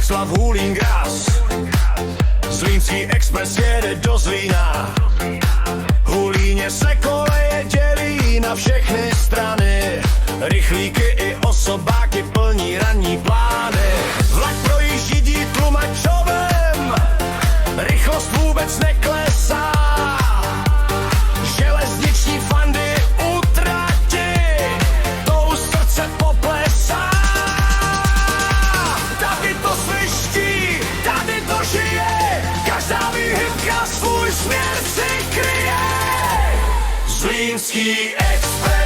Bohuslav Hulín Gras. Zlínský expres jede do Zlína. Hulíně se koleje dělí na všechny strany. Rychlíky i osobáky plní ranní plány. Vlak projíždí tlumačovem, rychlost vůbec neklesá. Železniční fandy u trati, tou srdce poplesá. Tady to sviští, tady to žije, každá výhybka svůj směr si kryje. Zlínský expres.